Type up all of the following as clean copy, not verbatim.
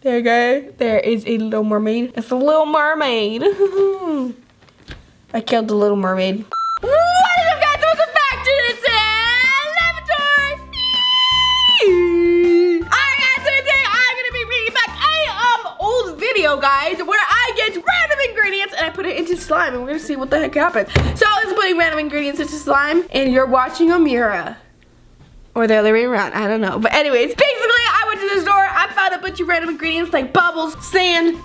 There you go. There is a little mermaid. It's a little mermaid. I killed the little mermaid. What is up, guys? Welcome back to the Slimeatory. Alright, guys, so today I'm gonna be bringing back a old video, guys, where I get random ingredients and I put it into slime, and we're gonna see what the heck happens. So I was putting random ingredients into slime, and you're watching Ameerah. Or the other way around, I don't know. But anyways, basically I went to the store, I found a bunch of random ingredients like bubbles, sand,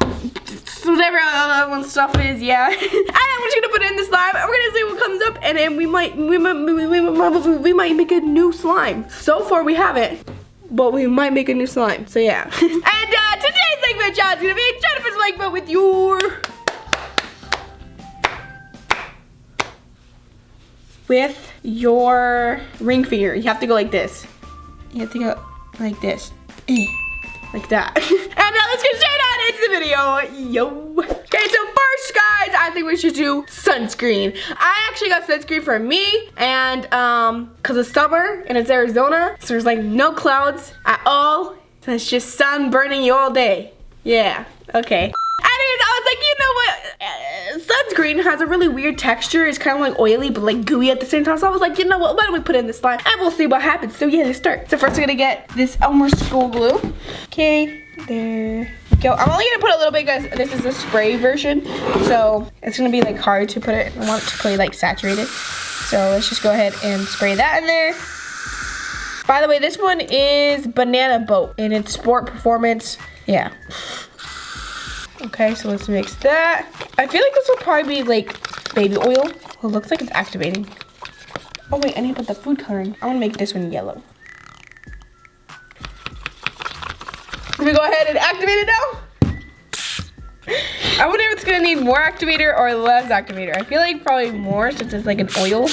whatever other one stuff is, yeah. And I'm just gonna put it in the slime, and we're gonna see what comes up, and then we might make a new slime. So far we haven't, but we might make a new slime, so yeah. And today's segment challenge is gonna be Jennifer's segment with your ring finger. You have to go like this. You have to go like this. Like that. And now let's get straight on into the video. Yo. Okay, so first, guys, I think we should do sunscreen. I actually got sunscreen for me, and cause it's summer and it's Arizona, so there's like no clouds at all. So it's just sun burning you all day. Yeah, okay. Anyways, I was like, you know what? Sunscreen has a really weird texture. It's kind of like oily, but like gooey at the same time. So I was like, you know what? Why don't we put it in the slime and we'll see what happens. So yeah, let's start. So first we're gonna get this Elmer school glue. Okay, there we go. I'm only gonna put a little bit because this is a spray version. So it's gonna be like hard to put it. I want it to play like saturated. So let's just go ahead and spray that in there. By the way, this one is Banana Boat and it's Sport Performance. Yeah. Okay, so let's mix that. I feel like this will probably be like baby oil. Well, it looks like it's activating. Oh wait, I need to put the food coloring. I want to make this one yellow. Can we go ahead and activate it now? I wonder if it's gonna need more activator or less activator. I feel like probably more since it's like an oil.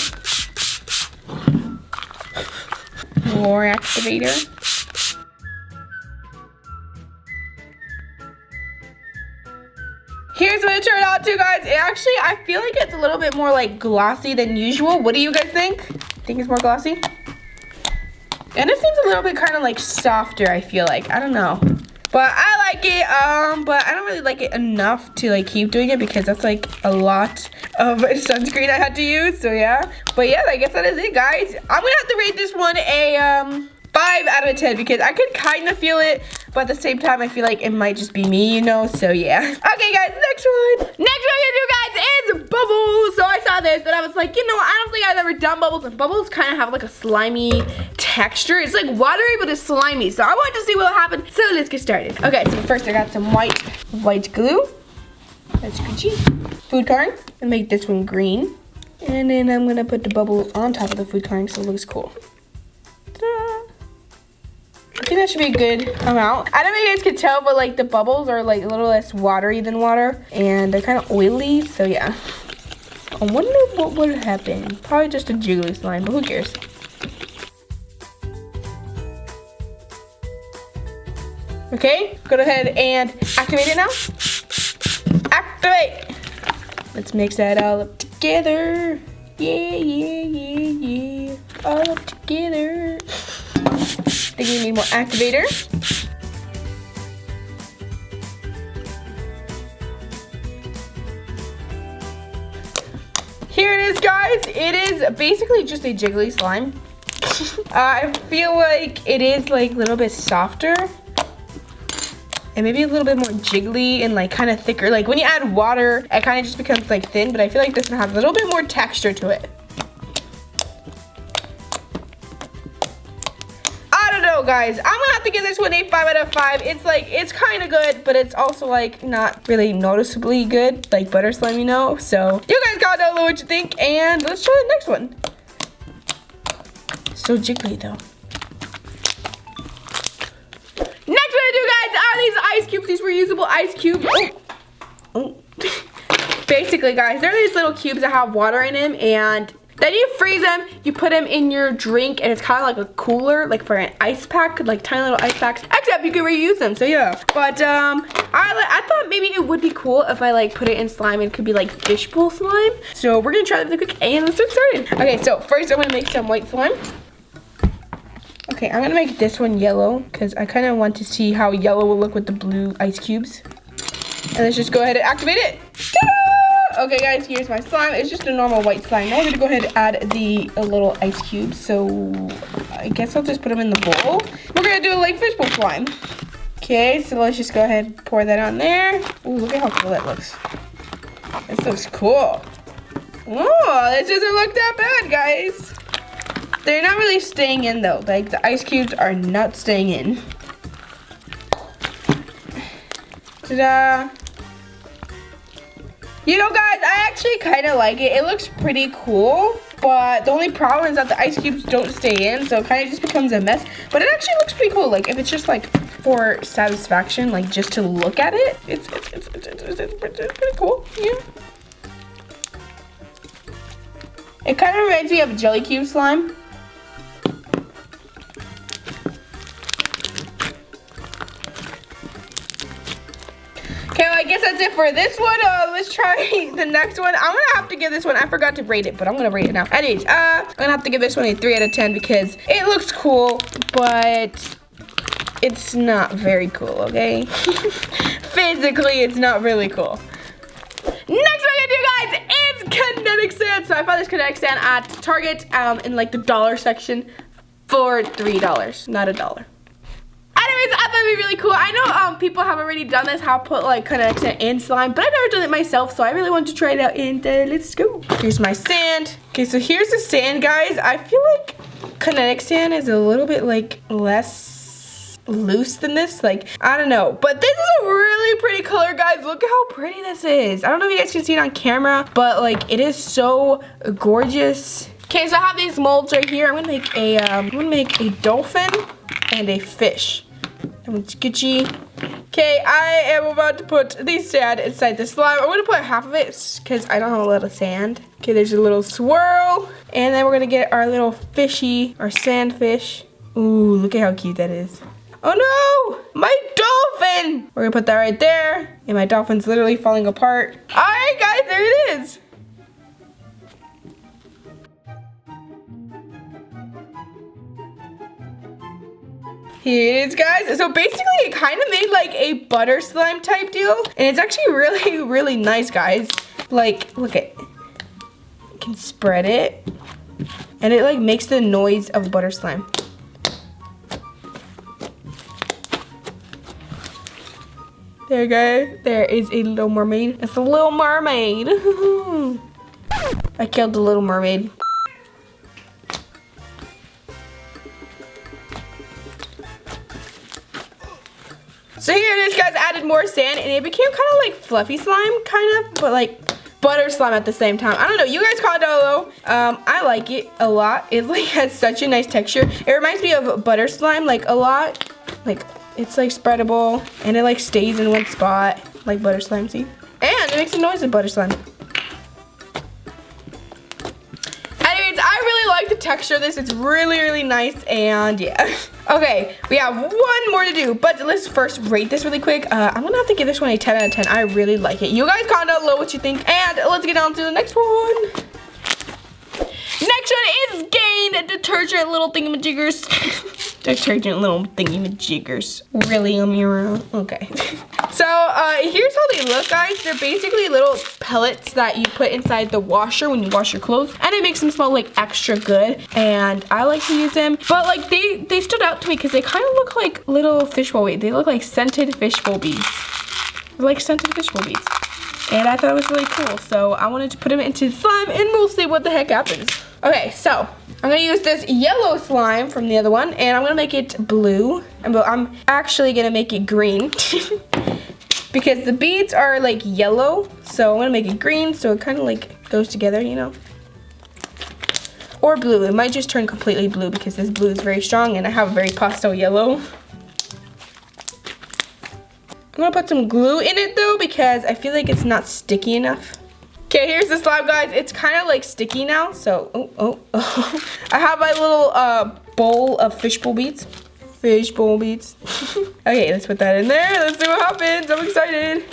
More activator. Here's what it turned out to, guys. Actually, I feel like it's a little bit more like glossy than usual. What do you guys think? Think it's more glossy? And it seems a little bit kind of like softer, I feel like. I don't know. But I like it, but I don't really like it enough to like keep doing it because that's like a lot of sunscreen I had to use, so yeah. But yeah, I guess that is it, guys. I'm gonna have to rate this one a 5 out of 10 because I could kind of feel it, but at the same time I feel like it might just be me, you know, so yeah. Okay, guys, next one. Next one I'm gonna do, guys, is bubbles. So I saw this and I was like, you know, I don't think I've ever done bubbles, and bubbles kind of have like a slimy texture. It's like watery, but it's slimy, so I wanted to see what happened, so let's get started. Okay, so first I got some white glue. That's Gucci. Food coloring, and make this one green. And then I'm gonna put the bubble on top of the food coloring so it looks cool. I think that should be a good amount. I don't know if you guys can tell, but like the bubbles are like a little less watery than water, and they're kind of oily, so yeah. I wonder what would happen. Probably just a jiggly slime, but who cares? Okay, go ahead and activate it now. Activate! Let's mix that all up together. Yeah, yeah, yeah, yeah. All up together. I think we need more activator. Here it is, guys. It is basically just a jiggly slime. I feel like it is like a little bit softer and maybe a little bit more jiggly and like kind of thicker. Like when you add water, it kind of just becomes like thin, but I feel like this one has a little bit more texture to it. Guys, I'm gonna have to give this one a 5 out of 5. It's like, it's kind of good, but it's also like not really noticeably good, like butter slime, you know. So you guys gotta know what you think, and let's try the next one. So jiggly though. Next one I do, guys, are these ice cubes. These reusable ice cubes. Oh. Basically, guys, they're these little cubes that have water in them, and then you freeze them, you put them in your drink, and it's kind of like a cooler, like for an ice pack, like tiny little ice packs, except you can reuse them, so yeah. But I thought maybe it would be cool if I like put it in slime and it could be like fishbowl slime. So we're gonna try that really quick and let's get started. Okay, so first I'm gonna make some white slime. Okay, I'm gonna make this one yellow because I kind of want to see how yellow will look with the blue ice cubes. And let's just go ahead and activate it. Ta-da! Okay guys, here's my slime. It's just a normal white slime. Now we're gonna go ahead and add the little ice cubes. So I guess I'll just put them in the bowl. We're gonna do a like fishbowl slime. Okay, so let's just go ahead and pour that on there. Ooh, look at how cool that looks. This looks cool. Oh, this doesn't look that bad, guys. They're not really staying in though. Like the ice cubes are not staying in. Ta-da. You know guys, I actually kind of like it. It looks pretty cool, but the only problem is that the ice cubes don't stay in, so it kind of just becomes a mess. But it actually looks pretty cool. Like if it's just like for satisfaction, like just to look at it, it's pretty cool. Yeah. It kind of reminds me of jelly cube slime. Okay, well, I guess that's it for this one. Let's try the next one. I'm gonna have to give this one, I forgot to rate it, but I'm gonna rate it now. Anyways, I'm gonna have to give this one a 3 out of 10 because it looks cool, but it's not very cool, okay? Physically, it's not really cool. Next one I'm gonna do, guys, is kinetic sand. So I found this kinetic sand at Target in like the dollar section for $3, not $1. Anyways, I thought it'd be really cool. I know people have already done this, how put like kinetic sand in slime, but I've never done it myself, so I really wanted to try it out, and let's go. Here's my sand. Okay, so here's the sand, guys. I feel like kinetic sand is a little bit like less loose than this, like I don't know, but this is a really pretty color, guys. Look at how pretty this is. I don't know if you guys can see it on camera, but like it is so gorgeous. Okay, so I have these molds right here. I'm gonna make a dolphin and a fish. Okay, I am about to put the sand inside the slime. I'm gonna put half of it because I don't have a lot of sand. Okay, there's a little swirl, and then we're gonna get our little fishy, our sand fish. Ooh, look at how cute that is. Oh no, my dolphin! We're gonna put that right there, and my dolphin's literally falling apart. All right, guys, there it is. Here it is, guys. So basically it kind of made like a butter slime type deal, and it's actually really, really nice, guys. Like, look at, you can spread it, and it like makes the noise of butter slime. There, guys. There is a little mermaid. It's a little mermaid. I killed the little mermaid. So here it is, guys. I added more sand, and it became kind of like fluffy slime, kind of, but like butter slime at the same time. I don't know. You guys comment down below. I like it a lot. It like has such a nice texture. It reminds me of butter slime like a lot. Like it's like spreadable, and it like stays in one spot like butter slime. See? And it makes a noise of butter slime. Anyways, I really like the texture of this. It's really, really nice, and yeah. Okay, we have one more to do, but let's first rate this really quick. I'm gonna have to give this one a 10 out of 10. I really like it. You guys comment down below what you think, and let's get on to the next one. Next one is Gain Detergent Little Thingamajiggers. Detergent Little Thingamajiggers. Really, Ameerah? Okay. So, here's how they look, guys. They're basically little pellets that you put inside the washer when you wash your clothes, and it makes them smell like extra good, and I like to use them. But like they stood out to me because they kind of look like little fishbowl beads. They look like scented fishbowl beads. They're like scented fishbowl beads. And I thought it was really cool, so I wanted to put them into slime, and we'll see what the heck happens. Okay, so I'm gonna use this yellow slime from the other one, and I'm gonna make it blue. I'm actually gonna make it green because the beads are like yellow, so I'm gonna make it green so it kind of like goes together, you know. Or blue. It might just turn completely blue because this blue is very strong, and I have a very pastel yellow. I'm gonna put some glue in it though because I feel like it's not sticky enough. Okay, here's the slime, guys. It's kind of like sticky now, so I have my little bowl of fishbowl beads. Fishbowl beads. Okay, let's put that in there. Let's see what happens. I'm excited.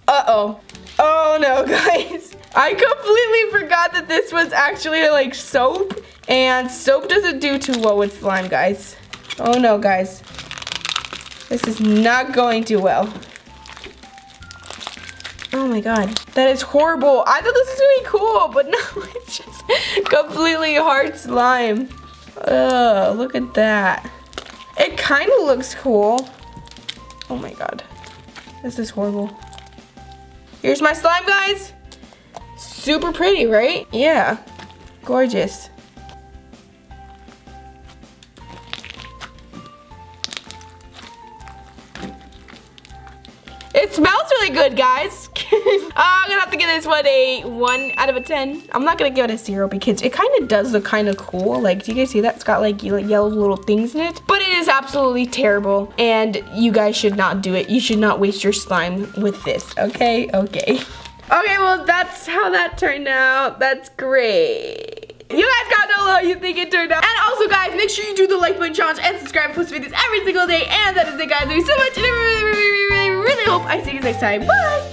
Uh-oh. Oh no, guys. I completely forgot that this was actually like soap, and soap doesn't do too well with slime, guys. Oh no, guys. This is not going too well. Oh my god. That is horrible. I thought this was gonna be cool, but no, it's just completely hard slime. Ugh, look at that. It kind of looks cool. Oh my god. This is horrible. Here's my slime, guys. Super pretty, right? Yeah. Gorgeous. It smells really good, guys. I'm gonna have to give this one a 1 out of a 10. I'm not gonna give it a 0 because it kind of does look kind of cool. Like, do you guys see that? It's got like yellow little things in it. But it is absolutely terrible, and you guys should not do it. You should not waste your slime with this, okay? Okay. Okay, well, that's how that turned out. That's great. You guys gotta know how you think it turned out. And also, guys, make sure you do the like button challenge and subscribe. I post videos every single day. And that is it, guys. Thank you so much. And I really hope I see you guys next time. Bye.